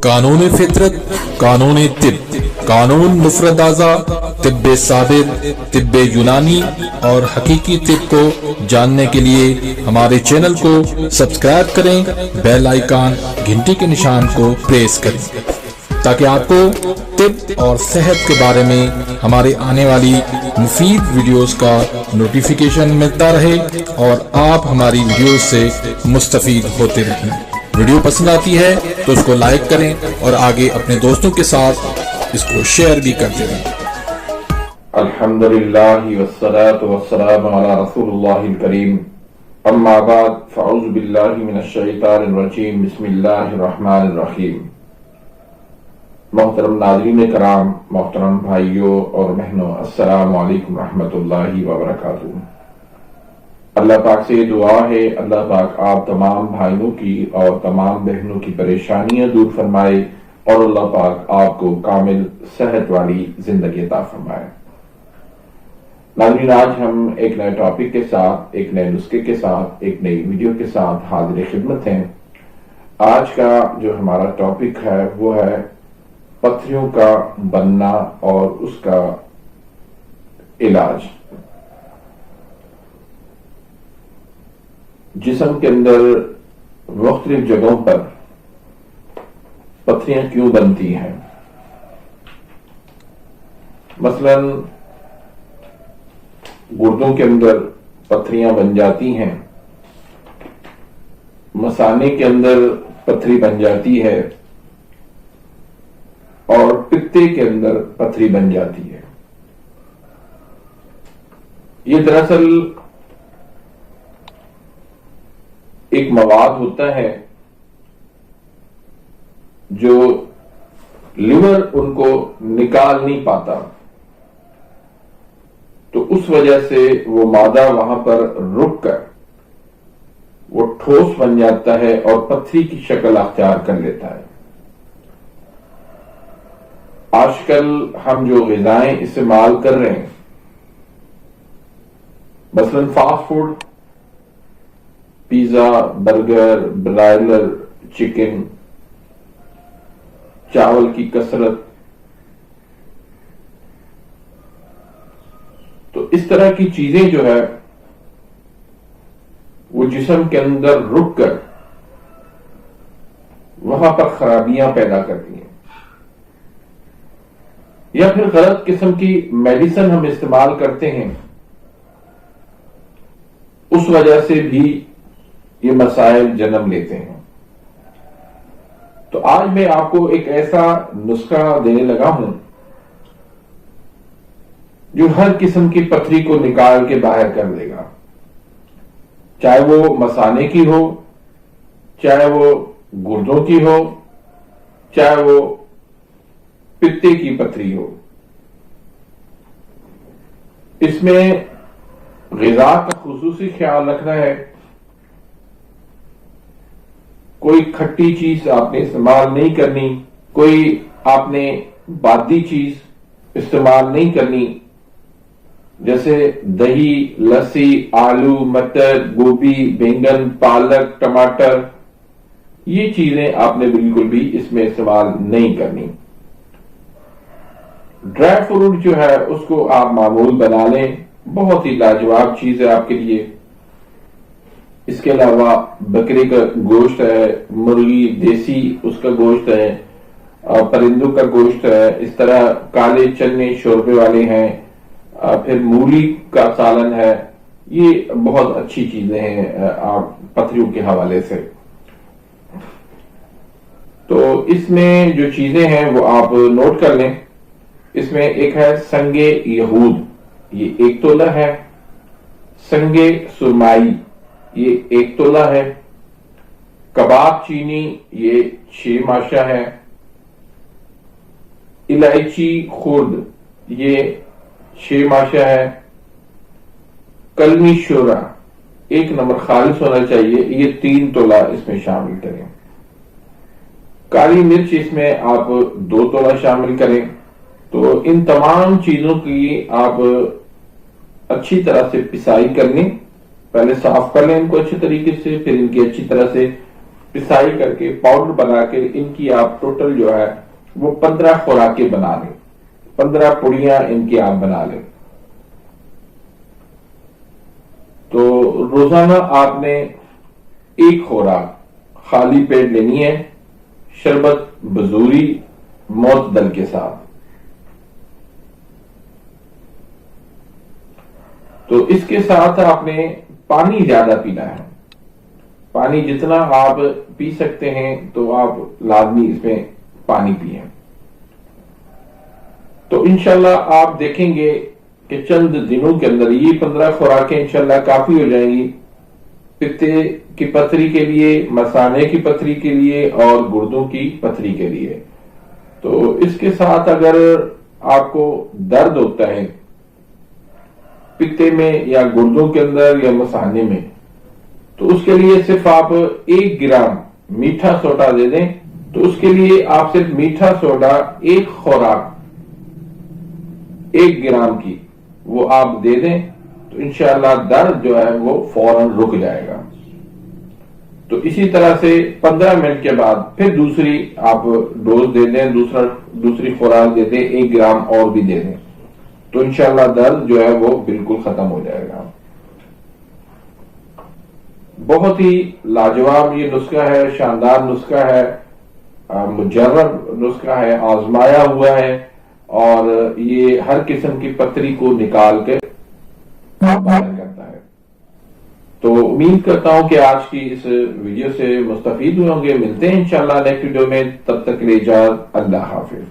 قانون فطرت، قانون طب، قانون مفرد اعضاء، طب ثابت، طب یونانی اور حقیقی طب کو جاننے کے لیے ہمارے چینل کو سبسکرائب کریں، بیل آئیکن گھنٹی کے نشان کو پریس کریں تاکہ آپ کو طب اور صحت کے بارے میں ہمارے آنے والی مفید ویڈیوز کا نوٹیفیکیشن ملتا رہے اور آپ ہماری ویڈیوز سے مستفید ہوتے رہیں۔ ویڈیو پسند آتی ہے تو اس کو لائک کریں اور آگے اپنے دوستوں کے ساتھ اس کو شیئر بھی کرتے رہیں۔ الحمدللہ والصلاة والسلام علی رسول اللہ الکریم، اما بعد فاعوذ باللہ من الشیطان الرجیم، بسم اللہ الرحمن الرحیم۔ محترم ناظرین کرام، محترم بھائیوں اور بہنوں، السلام علیکم رحمۃ اللہ وبرکاتہ۔ اللہ پاک سے دعا ہے اللہ پاک آپ تمام بھائیوں کی اور تمام بہنوں کی پریشانیاں دور فرمائے اور اللہ پاک آپ کو کامل صحت والی زندگی عطا فرمائے۔ ناظرین، آج ہم ایک نئے ٹاپک کے ساتھ، ایک نئے نسخے کے ساتھ، ایک نئی ویڈیو کے ساتھ حاضر خدمت ہیں۔ آج کا جو ہمارا ٹاپک ہے وہ ہے پتھریوں کا بننا اور اس کا علاج۔ جسم کے اندر مختلف جگہوں پر پتھریاں کیوں بنتی ہیں؟ مثلا گردوں کے اندر پتھریاں بن جاتی ہیں، مثانے کے اندر پتھری بن جاتی ہے اور پتے کے اندر پتھری بن جاتی ہے۔ یہ دراصل ایک مواد ہوتا ہے جو لیور ان کو نکال نہیں پاتا، تو اس وجہ سے وہ مادہ وہاں پر رک کر وہ ٹھوس بن جاتا ہے اور پتھری کی شکل اختیار کر لیتا ہے۔ آج کل ہم جو غذائیں استعمال کر رہے ہیں، مثلا fast food, pizza, burger, broiler, chicken, چاول کی کثرت، تو اس طرح کی چیزیں جو ہے وہ جسم کے اندر رک کر وہاں پر خرابیاں پیدا کرتی ہیں، یا پھر غلط قسم کی میڈیسن ہم استعمال کرتے ہیں، اس وجہ سے بھی یہ مسائل جنم لیتے ہیں۔ تو آج میں آپ کو ایک ایسا نسخہ دینے لگا ہوں جو ہر قسم کی پتھری کو نکال کے باہر کر دے گا، چاہے وہ مثانے کی ہو، چاہے وہ گردوں کی ہو، چاہے وہ پتے کی پتھری ہو۔ اس میں غذا کا خصوصی خیال رکھنا ہے۔ کوئی کھٹی چیز آپ نے استعمال نہیں کرنی، کوئی آپ نے بادی چیز استعمال نہیں کرنی، جیسے دہی، لسی، آلو، مٹر، گوبھی، بینگن، پالک، ٹماٹر، یہ چیزیں آپ نے بالکل بھی اس میں استعمال نہیں کرنی۔ ڈرائی فروٹ جو ہے اس کو آپ معمول بنا لیں، بہت ہی لاجواب چیز ہے آپ کے لیے۔ اس کے علاوہ بکری کا گوشت ہے، مرغی دیسی اس کا گوشت ہے، پرندوں کا گوشت ہے، اس طرح کالے چنے شوربے والے ہیں، پھر مولی کا سالن ہے۔ یہ بہت اچھی چیزیں ہیں پتھریوں کے حوالے سے۔ تو اس میں جو چیزیں ہیں وہ آپ نوٹ کر لیں۔ اس میں ایک ہے سنگ یہود، یہ 1 تولہ ہے۔ سنگ سرمائی، یہ 1 تولہ ہے۔ کباب چینی، یہ 6 ماشا ہے۔ الائچی خرد، یہ 6 ماشا ہے۔ کلمی شورا 1 نمبر خالص ہونا چاہیے، یہ 3 تولہ اس میں شامل کریں۔ کالی مرچ اس میں آپ 2 تولہ شامل کریں۔ تو ان تمام چیزوں کی آپ اچھی طرح سے پسائی کر لیں، پہلے صاف کر لیں ان کو اچھی طریقے سے، پھر ان کی اچھی طرح سے پسائی کر کے پاؤڈر بنا کے ان کی آپ ٹوٹل جو ہے وہ 15 خوراکیں بنا لیں، 15 پڑیاں ان کی آپ بنا لیں. تو روزانہ آپ نے ایک خوراک خالی پیٹ لینی ہے، شربت بزوری معتدل کے ساتھ. تو اس کے ساتھ آپ نے پانی زیادہ پینا ہے. پانی جتنا آپ پی سکتے ہیں تو آپ لازمی اس میں پانی پئیں. تو انشاءاللہ آپ دیکھیں گے کہ چند دنوں کے اندر یہ 15 خوراکیں انشاءاللہ کافی ہو جائیں گی پتے کی پتھری کے لیے، مثانے کی پتھری کے لیے اور گردوں کی پتھری کے لیے. تو اس کے ساتھ اگر آپ کو درد ہوتا ہے پتے میں یا گردوں کے اندر یا مثانے میں، تو اس کے لیے صرف آپ 1 گرام میٹھا سوڈا دے دیں. تو اس کے لیے آپ صرف میٹھا سوڈا ایک خوراک 1 گرام کی وہ آپ دے دیں تو انشاءاللہ درد جو ہے وہ فوراً رک جائے گا. تو اسی طرح سے 15 منٹ کے بعد پھر دوسری آپ ڈوز دے دیں، دوسری خوراک دے دیں، 1 گرام اور بھی دے دیں تو انشاءاللہ درد جو ہے وہ بالکل ختم ہو جائے گا. بہت ہی لاجواب یہ نسخہ ہے، شاندار نسخہ ہے، مجرب نسخہ ہے، آزمایا ہوا ہے اور یہ ہر قسم کی پتھری کو نکال کے باہر کرتا ہے. تو امید کرتا ہوں کہ آج کی اس ویڈیو سے مستفید ہوئے ہوں گے. ملتے ہیں انشاءاللہ نیکسٹ ویڈیو میں، تب تک کے لیے اجازت، اللہ حافظ.